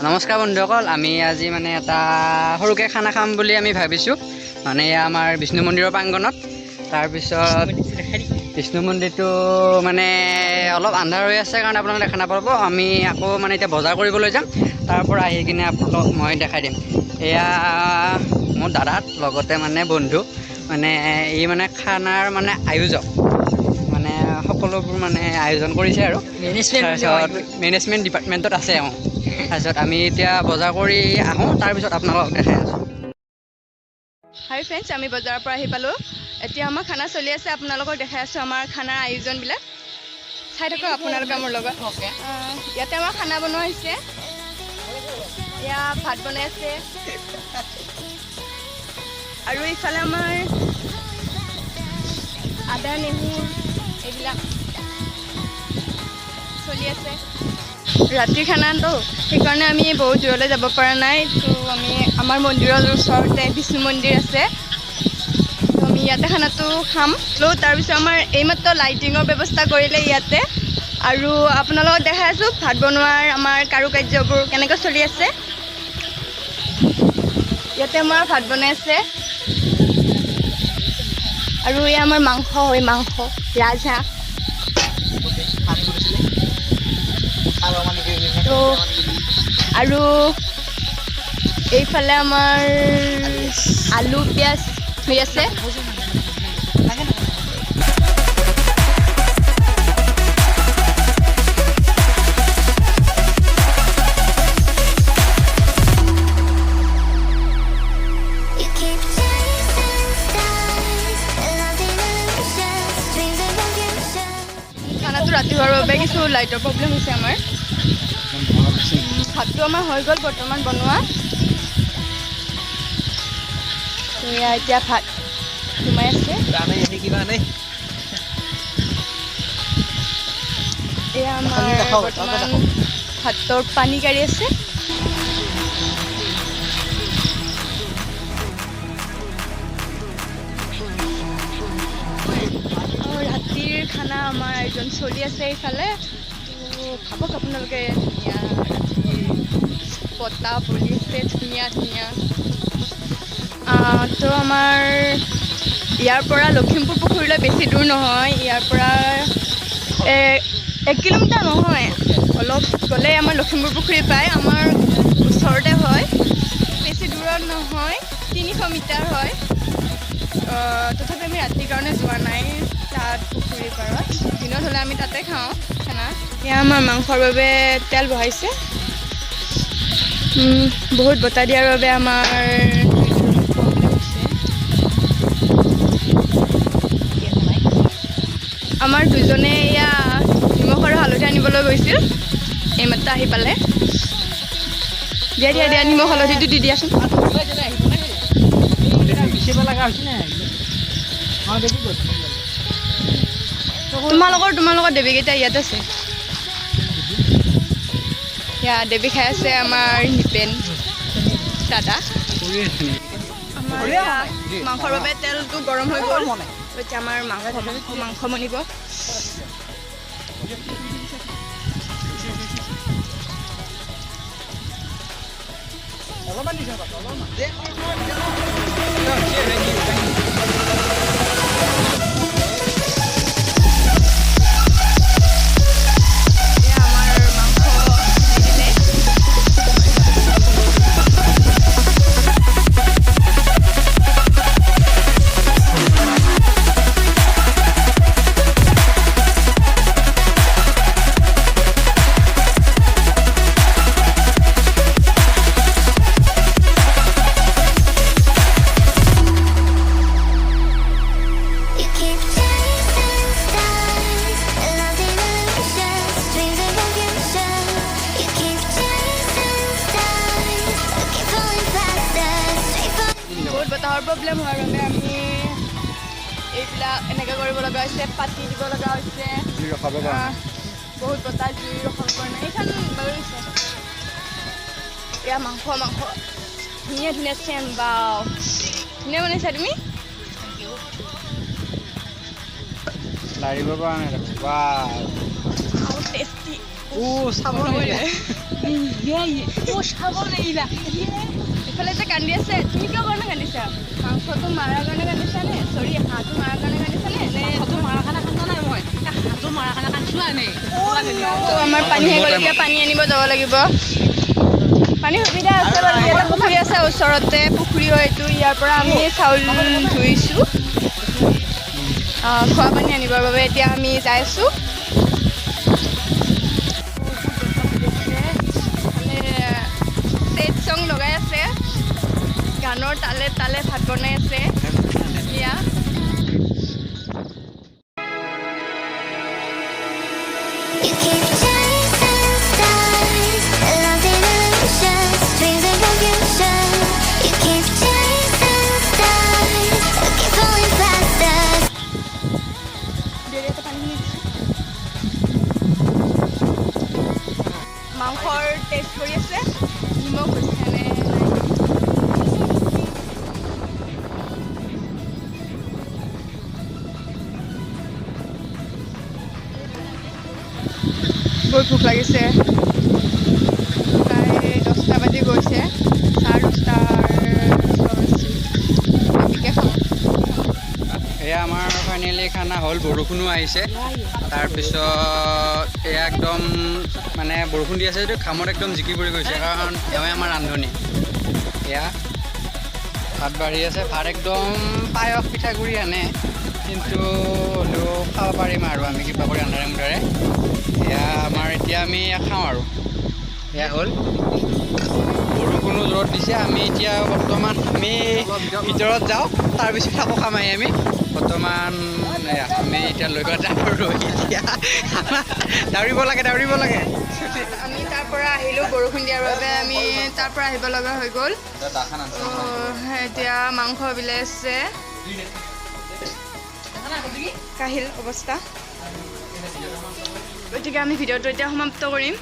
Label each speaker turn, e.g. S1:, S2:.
S1: নমস্কাৰ বন্ধুসকল, আমি আজি মানে এটা সৰুকৈ খানা খাম বুলি আমি ভাবিছোঁ। মানে আমাৰ বিষ্ণু মন্দিৰৰ প্ৰাংগণত। তাৰপিছত বিষ্ণু মন্দিৰটো মানে অলপ আন্ধাৰ হৈ আছে কাৰণে আপোনালোকে দেখা নাপাব। আমি আকৌ মানে এতিয়া বজাৰ কৰিবলৈ যাম, তাৰ পৰা আহি কিনে আপোনালোকক মই দেখাই দিম। এয়া মোৰ দাদাত লগতে মানে বন্ধু, মানে ই মানে খানাৰ মানে আয়োজক, মানে সকলোবোৰ মানে আয়োজন কৰিছে আৰু তাৰপিছত মেনেজমেণ্ট ডিপাৰ্টমেণ্টত আছে। তাৰপিছত আমি এতিয়া বজাৰ কৰি আহোঁ, তাৰপিছত আপোনালোকক দেখাই আছোঁ।
S2: হাই ফ্ৰেণ্ডছ, আমি বজাৰৰ পৰা আহি পালোঁ। এতিয়া আমাৰ খানা চলি আছে, আপোনালোকক দেখাই আছোঁ আমাৰ খানাৰ আয়োজনবিলাক। চাই থাকক আপোনালোকে মোৰ লগত। ইয়াতে আমাৰ খানা বনোৱা হৈছে। এয়া ভাত বনাই আছে, আৰু ইফালে আমাৰ আদা নেহৰু এইবিলাক চলি আছে। ৰাতিৰ খানাটো সেইকাৰণে আমি বহুত দূৰলৈ যাব পৰা নাই। তো আমি আমাৰ মন্দিৰৰ ওচৰতে বিষ্ণু মন্দিৰ আছে, তো আমি ইয়াতে খানাটো খাম। তাৰপিছত আমাৰ এইমাত্ৰ লাইটিঙৰ ব্যৱস্থা কৰিলে ইয়াতে, আৰু আপোনালোকক দেখাই আছোঁ ভাত বনোৱাৰ আমাৰ কাৰুকাৰ্যবোৰ কেনেকৈ চলি আছে। ইয়াতে আমাৰ ভাত বনাই আছে, আৰু এয়া আমাৰ মাংস হয়, মাংস ৰাজহাঁহ। তো আৰু এইফালে আমাৰ আলু পিঁয়াজ হৈ আছে। খানাটো ৰাতি হোৱাৰ বাবে কিছু লাইটৰ প্ৰব্লেম হৈছে আমাৰ। ভাতটো আমাৰ হৈ গ'ল বৰ্তমান বনোৱা। এতিয়া ভাত সোমাই আছে। এয়া আমাৰ বৰ্তমান ভাতৰ পানী কাঢ়ি আছে। ৰাতিৰ খানা আমাৰ আয়োজন চলি আছে এইফালে। ভাবক আপোনালোকে, ধুনীয়া বতাহ বলি আছে, ধুনীয়া ধুনীয়া। তো আমাৰ ইয়াৰ পৰা লখিমপুৰ পুখুৰীলৈ বেছি দূৰ নহয়। ইয়াৰ পৰা 1 কিলোমিটাৰ নহয়, অলপ গ'লে আমাৰ লখিমপুৰ পুখুৰী পায়। আমাৰ ওচৰতে হয়, বেছি দূৰত নহয়, 300 মিটাৰ হয়। তথাপি আমি ৰাতিৰ কাৰণে যোৱা নাই তাত পুখুৰীৰ পাৰত। দিনত হ'লে আমি তাতে খাওঁ খানা। এয়া আমাৰ মাংসৰ বাবে তেল বহাইছে। বহুত বতাহ দিয়াৰ বাবে আমাৰ আমাৰ দুজনে এয়া নিমখ আৰু হালধি আনিবলৈ গৈছিল, এইমাত্ৰ আহি পালে। দিয়া দিয়া দিয়া, নিমখ হালধিটো দি দিয়াচোন। তোমালোকৰ দেৱীকেইটা ইয়াত আছে। ইয়া দেৱী খাই আছে আমাৰ নিপেন দাদা। আমাৰ মাংসৰ বাবে তেলটো গৰম হৈ গ'ল, এতিয়া আমাৰ মাংস বনিব। বতাহৰ প্ৰব্লেম হোৱাৰ বাবে আমি এইবিলাক এনেকৈ কৰিব লগা হৈছে, পাতি দিব লগা হৈছে। বহুত বতাহ, জুই ৰখাব পৰা নাই। এইখন বাৰু এয়া মাংস ধুনীয়া ধুনীয়া চেন, বা ধুনীয়া বনাইছা তুমি। টেষ্টি। চাব ইফালে যে কান্দি আছে, তুমি কিয় কাৰণে কান্দিছা? মাংসটো মাৰাৰ কাৰণে কান্দিছা নে? চৰি, হাঁহটো মাৰাৰ কাৰণে কান্দিছা নে? তো আমাৰ পানী হৈ গ'ল, এতিয়া পানী আনিব যাব লাগিব। পানীৰ সুবিধা আছে বাৰু, ইয়াতে পুখুৰী আছে ওচৰতে, পুখুৰী হয় এইটো। ইয়াৰ পৰা আমি চাউল ধুইছোঁ খোৱা পানী আনিবৰ বাবে। এতিয়া আমি যাই আছোঁ। ছেট চং লগাই আছে, গানৰ তালে তালে ভাত বনাই আছে এয়া।
S3: You keep chasing stars, lost in illusions, dreams and confusion. You keep chasing stars, keep falling faster.
S2: মাংসৰ টেষ্ট কৰি আছে, নিমখ হৈছে নে নাই। বহুত ভোক লাগিছে, প্ৰায় 10টা বাজি গৈছে, 10:30 খাওঁ।
S1: এয়া আমাৰ ফাইনেলি খানা হ'ল। বৰষুণো আহিছে, তাৰপিছত এয়া একদম মানে বৰষুণ দি আছে যদিও খামত একদম জিকি পৰি গৈছে, কাৰণ এওঁৱে আমাৰ ৰান্ধনি। এয়া ভাত বাঢ়ি আছে, ভাত একদম পায়স পিঠাগুড়ি আনে, কিন্তু হ'লেও খাব পাৰিম আৰু আমি কিবা কৰি আন্ধাৰে মুন্ধাৰে। এয়া আমাৰ এতিয়া আমি খাওঁ আৰু এয়া হ'ল। বৰষুণো জোৰত দিছে, আমি এতিয়া বৰ্তমান আমি ভিতৰত যাওঁ, তাৰপিছত আকৌ খাম আহি আমি। বৰ্তমান আমি এতিয়া লৈ গৈ যাম আৰু এতিয়া দৌৰিব লাগে।
S2: আমি তাৰ পৰা আহিলোঁ, বৰষুণ দিয়াৰ বাবে আমি তাৰ পৰা আহিব লগা হৈ গ'ল। এতিয়া মাংস বিলাইছে, কাহিল অৱস্থা। গতিকে আমি ভিডিঅ'টো এতিয়া সমাপ্ত কৰিম।